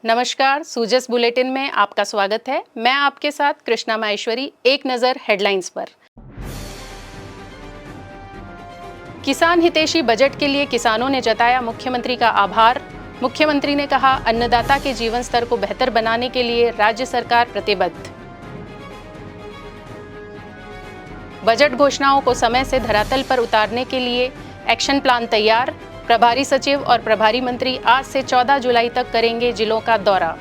नमस्कार, सूजस बुलेटिन में आपका स्वागत है। मैं आपके साथ कृष्णा माहेश्वरी। एक नजर हेडलाइंस पर। किसान हितैषी बजट के लिए किसानों ने जताया मुख्यमंत्री का आभार। मुख्यमंत्री ने कहा, अन्नदाता के जीवन स्तर को बेहतर बनाने के लिए राज्य सरकार प्रतिबद्ध। बजट घोषणाओं को समय से धरातल पर उतारने के लिए एक्शन प्लान तैयार। प्रभारी सचिव और प्रभारी मंत्री आज से 14 जुलाई तक करेंगे जिलों का दौरा।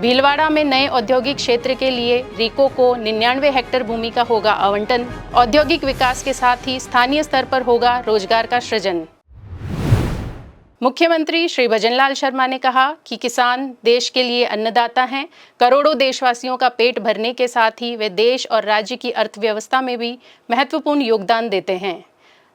भीलवाड़ा में नए औद्योगिक क्षेत्र के लिए रीको को 99 हेक्टेयर भूमि का होगा आवंटन। औद्योगिक विकास के साथ ही स्थानीय स्तर पर होगा रोजगार का सृजन। मुख्यमंत्री श्री भजनलाल शर्मा ने कहा कि किसान देश के लिए अन्नदाता हैं। करोड़ों देशवासियों का पेट भरने के साथ ही वे देश और राज्य की अर्थव्यवस्था में भी महत्वपूर्ण योगदान देते हैं।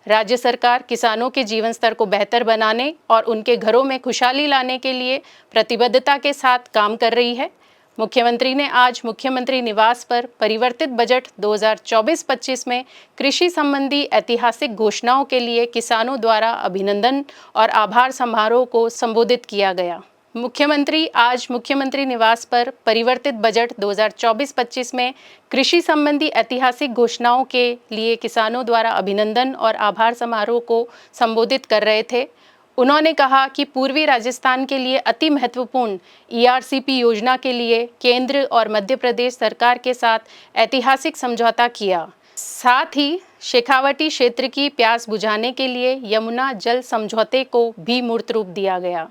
राज्य सरकार किसानों के जीवन स्तर को बेहतर बनाने और उनके घरों में खुशहाली लाने के लिए प्रतिबद्धता के साथ काम कर रही है। मुख्यमंत्री ने आज मुख्यमंत्री निवास पर परिवर्तित बजट 2024-25 में कृषि संबंधी ऐतिहासिक घोषणाओं के लिए किसानों द्वारा अभिनंदन और आभार समारोह को संबोधित किया गया। मुख्यमंत्री आज मुख्यमंत्री निवास पर परिवर्तित बजट 2024-25 में कृषि संबंधी ऐतिहासिक घोषणाओं के लिए किसानों द्वारा अभिनंदन और आभार समारोह को संबोधित कर रहे थे। उन्होंने कहा कि पूर्वी राजस्थान के लिए अति महत्वपूर्ण ERCP योजना के लिए केंद्र और मध्य प्रदेश सरकार के साथ ऐतिहासिक समझौता किया। साथ ही शेखावटी क्षेत्र की प्यास बुझाने के लिए यमुना जल समझौते को भी मूर्त रूप दिया गया।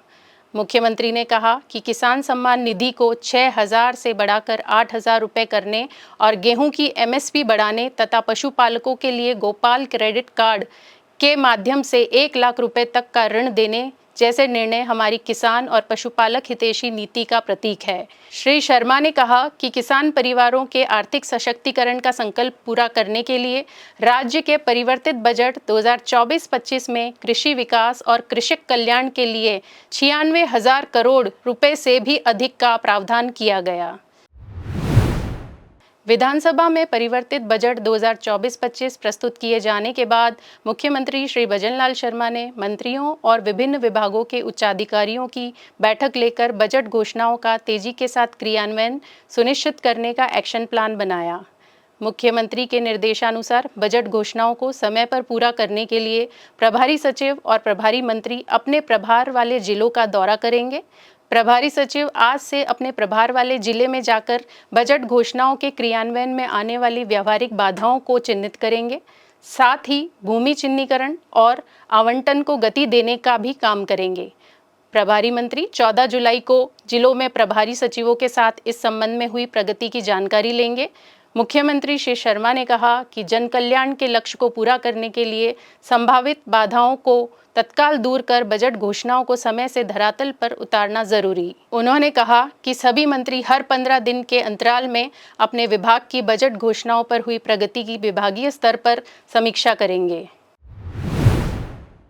मुख्यमंत्री ने कहा कि किसान सम्मान निधि को 6,000 से बढ़ाकर 8,000 रुपये करने और गेहूं की MSP बढ़ाने तथा पशुपालकों के लिए गोपाल क्रेडिट कार्ड के माध्यम से 1 लाख रुपए तक का ऋण देने जैसे निर्णय हमारी किसान और पशुपालक हितैषी नीति का प्रतीक है। श्री शर्मा ने कहा कि किसान परिवारों के आर्थिक सशक्तिकरण का संकल्प पूरा करने के लिए राज्य के परिवर्तित बजट 2024-25 में कृषि विकास और कृषक कल्याण के लिए 96,000 करोड़ रुपए से भी अधिक का प्रावधान किया गया। विधानसभा में परिवर्तित बजट 2024-25 प्रस्तुत किए जाने के बाद मुख्यमंत्री श्री भजनलाल शर्मा ने मंत्रियों और विभिन्न विभागों के उच्चाधिकारियों की बैठक लेकर बजट घोषणाओं का तेजी के साथ क्रियान्वयन सुनिश्चित करने का एक्शन प्लान बनाया। मुख्यमंत्री के निर्देशानुसार बजट घोषणाओं को समय पर पूरा करने के लिए प्रभारी सचिव और प्रभारी मंत्री अपने प्रभार वाले जिलों का दौरा करेंगे। प्रभारी सचिव आज से अपने प्रभार वाले जिले में जाकर बजट घोषणाओं के क्रियान्वयन में आने वाली व्यावहारिक बाधाओं को चिन्हित करेंगे। साथ ही भूमि चिन्हीकरण और आवंटन को गति देने का भी काम करेंगे। प्रभारी मंत्री 14 जुलाई को जिलों में प्रभारी सचिवों के साथ इस संबंध में हुई प्रगति की जानकारी लेंगे। मुख्यमंत्री श्री शर्मा ने कहा कि जन कल्याण के लक्ष्य को पूरा करने के लिए संभावित बाधाओं को तत्काल दूर कर बजट घोषणाओं को समय से धरातल पर उतारना जरूरी। उन्होंने कहा कि सभी मंत्री हर 15 दिन के अंतराल में अपने विभाग की बजट घोषणाओं पर हुई प्रगति की विभागीय स्तर पर समीक्षा करेंगे।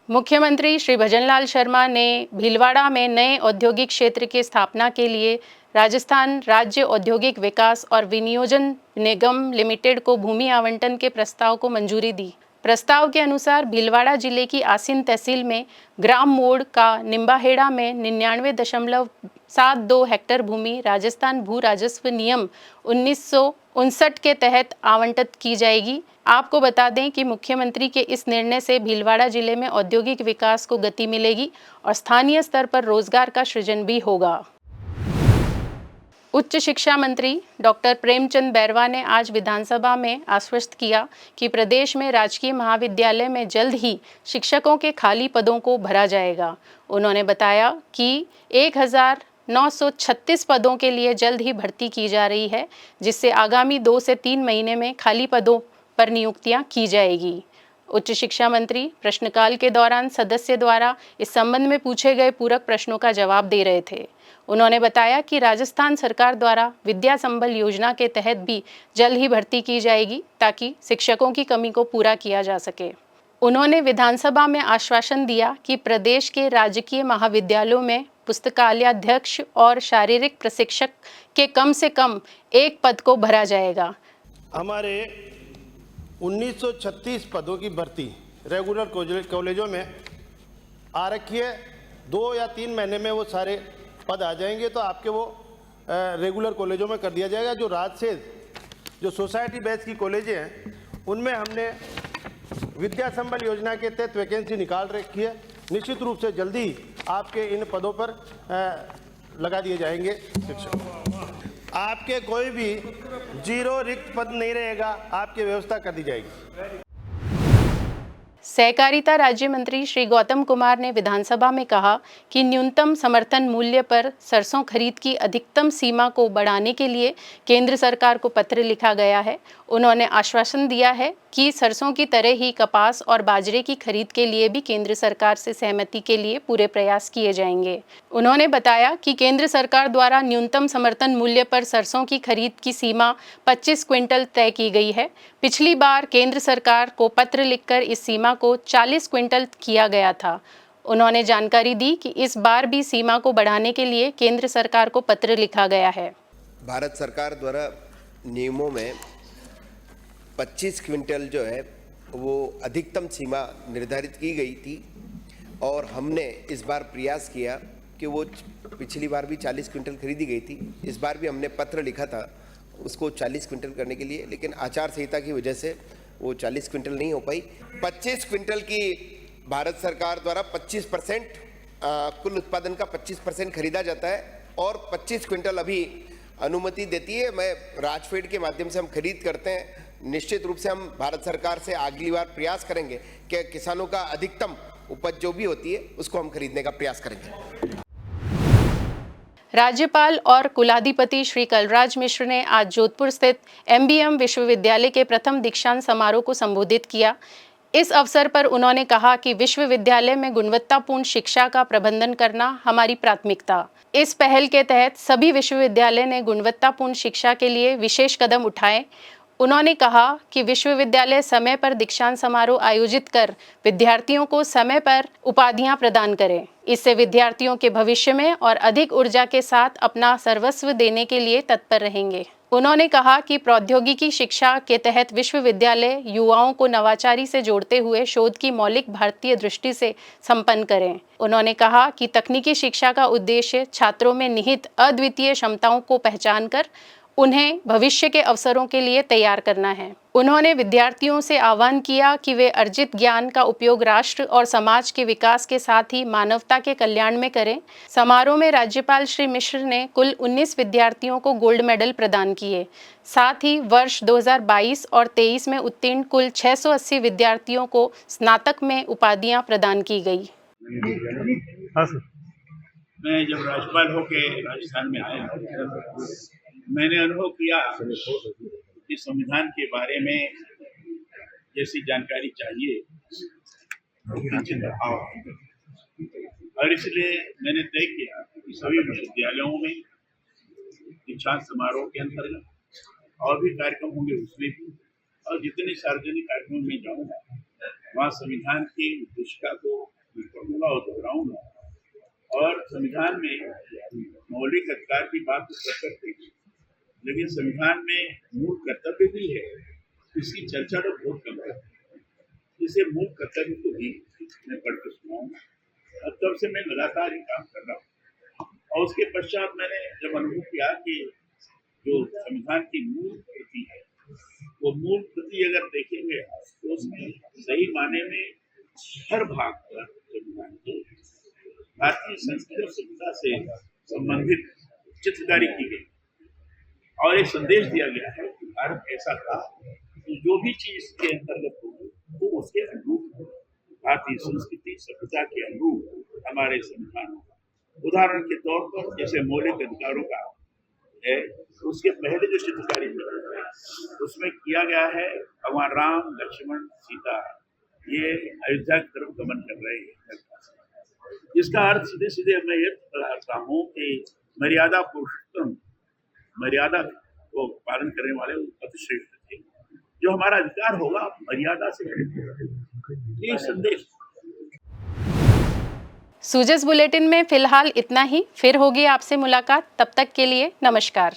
मुख्यमंत्री श्री भजनलाल शर्मा ने भीलवाड़ा में नए औद्योगिक क्षेत्र की स्थापना के लिए राजस्थान राज्य औद्योगिक विकास और विनियोजन निगम लिमिटेड को भूमि आवंटन के प्रस्ताव को मंजूरी दी। प्रस्ताव के अनुसार भीलवाड़ा जिले की आसीन तहसील में ग्राम मोड़ का निम्बाहेड़ा में 99.72 हेक्टेयर भूमि राजस्थान भू राजस्व नियम 1959 के तहत आवंटित की जाएगी। आपको बता दें कि मुख्यमंत्री के इस निर्णय से भीलवाड़ा जिले में औद्योगिक विकास को गति मिलेगी और स्थानीय स्तर पर रोजगार का सृजन भी होगा। उच्च शिक्षा मंत्री डॉक्टर प्रेमचंद बैरवा ने आज विधानसभा में आश्वस्त किया कि प्रदेश में राजकीय महाविद्यालय में जल्द ही शिक्षकों के खाली पदों को भरा जाएगा। उन्होंने बताया कि 1,936 पदों के लिए जल्द ही भर्ती की जा रही है, जिससे आगामी 2 से 3 महीने में खाली पदों पर नियुक्तियां की जाएगी। उच्च शिक्षा मंत्री प्रश्नकाल के दौरान सदस्य द्वारा इस संबंध में पूछे गए पूरक प्रश्नों का जवाब दे रहे थे। उन्होंने बताया कि राजस्थान सरकार द्वारा विद्या संबल योजना के तहत भी जल्द ही भर्ती की जाएगी ताकि शिक्षकों की कमी को पूरा किया जा सके। उन्होंने विधानसभा में आश्वासन दिया कि प्रदेश के राजकीय महाविद्यालयों में पुस्तकालयाध्यक्ष और शारीरिक प्रशिक्षक के कम से कम 1 पद को भरा जाएगा। हमारे 1936 पदों की भर्ती रेगुलर कॉलेजों में आरक्षीय 2 या 3 महीने में वो सारे पद आ जाएंगे, तो आपके वो रेगुलर कॉलेजों में कर दिया जाएगा। जो राज्य से जो सोसाइटी बेस्ड की कॉलेजें हैं उनमें हमने विद्या संबल योजना के तहत वैकेंसी निकाल रखी है। निश्चित रूप से जल्दी आपके इन पदों पर लगा दिए जाएंगे शिक्षक। आपके कोई भी 0 रिक्त पद नहीं रहेगा, आपकी व्यवस्था कर दी जाएगी। सहकारिता राज्य मंत्री श्री गौतम कुमार ने विधानसभा में कहा कि न्यूनतम समर्थन मूल्य पर सरसों खरीद की अधिकतम सीमा को बढ़ाने के लिए केंद्र सरकार को पत्र लिखा गया है। उन्होंने आश्वासन दिया है कि सरसों की तरह ही कपास और बाजरे की खरीद के लिए भी केंद्र सरकार से सहमति के लिए पूरे प्रयास किए जाएंगे। उन्होंने बताया कि केंद्र सरकार द्वारा न्यूनतम समर्थन मूल्य पर सरसों की खरीद की सीमा 25 क्विंटल तय की गई है। पिछली बार केंद्र सरकार को पत्र लिखकर इस सीमा को 40 क्विंटल किया गया था। उन्होंने जानकारी दी कि इस बार भी सीमा को बढ़ाने के लिए केंद्र सरकार को पत्र लिखा गया है। भारत सरकार द्वारा नियमों में 25 क्विंटल जो है वो अधिकतम सीमा निर्धारित की गई थी और हमने इस बार प्रयास किया कि वो पिछली बार भी 40 क्विंटल खरीदी गई थी, इस बार भी हमने पत्र लिखा था उसको 40 क्विंटल करने के लिए, लेकिन आचार संहिता की वजह से वो 40 क्विंटल नहीं हो पाई। 25 क्विंटल की भारत सरकार द्वारा 25% कुल उत्पादन का 25% खरीदा जाता है और 25 क्विंटल अभी अनुमति देती है। मैं राजफेड के माध्यम से हम खरीद करते हैं। निश्चित रूप से हम भारत सरकार से अगली बार प्रयास करेंगे कि किसानों का अधिकतम उपज जो भी होती है उसको हम खरीदने का प्रयास करेंगे। राज्यपाल और कुलाधिपति श्री कलराज मिश्र ने आज जोधपुर स्थित MBM विश्वविद्यालय के प्रथम दीक्षांत समारोह को संबोधित किया। इस अवसर पर उन्होंने कहा कि विश्वविद्यालय में गुणवत्तापूर्ण शिक्षा का प्रबंधन करना हमारी प्राथमिकता। इस पहल के तहत सभी विश्वविद्यालय ने गुणवत्तापूर्ण शिक्षा के लिए विशेष कदम उठाए। उन्होंने कहा कि विश्वविद्यालय समय पर दीक्षांत समारोह आयोजित कर विद्यार्थियों को समय पर उपाधियां प्रदान करें। इससे विद्यार्थियों के भविष्य में और अधिक ऊर्जा के साथ अपना सर्वस्व देने के लिए तत्पर रहेंगे। उन्होंने कहा कि प्रौद्योगिकी शिक्षा के तहत विश्वविद्यालय युवाओं को नवाचारी से जोड़ते हुए शोध की मौलिक भारतीय दृष्टि से संपन्न करें। उन्होंने कहा कि तकनीकी शिक्षा का उद्देश्य छात्रों में निहित अद्वितीय क्षमताओं को पहचान कर उन्हें भविष्य के अवसरों के लिए तैयार करना है। उन्होंने विद्यार्थियों से आह्वान किया कि वे अर्जित ज्ञान का उपयोग राष्ट्र और समाज के विकास के साथ ही मानवता के कल्याण में करें। समारोह में राज्यपाल श्री मिश्र ने कुल 19 विद्यार्थियों को गोल्ड मेडल प्रदान किए। साथ ही वर्ष 2022 और 23 में उत्तीर्ण कुल 680 विद्यार्थियों को स्नातक में उपाधियां प्रदान की गई। मैं जब राज्यपाल होकर राजस्थान में आया मैंने अनुभव किया कि संविधान के बारे में जैसी जानकारी चाहिए और इसलिए मैंने तय किया कि सभी विश्वविद्यालयों में दीक्षांत समारोह के अंतर्गत और भी कार्यक्रम होंगे उसमें भी, और जितने सार्वजनिक कार्यक्रम में जाऊंगा वहाँ संविधान की उद्देशिका को पढ़ूंगा और दोहराऊंगा और संविधान में मौलिक अधिकार की बात तो करते हैं, लेकिन संविधान में मूल कर्तव्य भी है, इसकी चर्चा तो बहुत कम है। इसे मूल कर्तव्य को भी मैं पढ़ कर सुनाऊंगा और तब से मैं लगातार ये काम कर रहा हूँ। और उसके पश्चात मैंने जब अनुभव किया कि जो संविधान की मूल कृति है वो मूल कृति अगर देखेंगे तो उसमें सही माने में हर भाग पर संविधान की भारतीय संस्कृति और सभ्यता से संबंधित चित्रकारी की गई और एक संदेश दिया गया है कि भारत ऐसा था कि जो भी चीज के अंतर्गत होगी वो उसके अनुरूप भारतीय संस्कृति सभ्यता के अनुरूप हमारे संविधान होगा। उदाहरण के तौर पर जैसे मौलिक अधिकारों का है, उसके पहले जो चित्रकारी है उसमें किया गया है भगवान राम लक्ष्मण सीता ये अयोध्या की तरफ गमन कर रहे हैं, जिसका अर्थ सीधे सीधे मैं ये बताता हूँ कि मर्यादा पुरुषोत्तम मर्यादा को पालन करने वाले अतिश्रेष्ठ थे। जो हमारा अधिकार होगा मर्यादा से ये संदेश। सूजस बुलेटिन में फिलहाल इतना ही। फिर होगी आपसे मुलाकात, तब तक के लिए नमस्कार।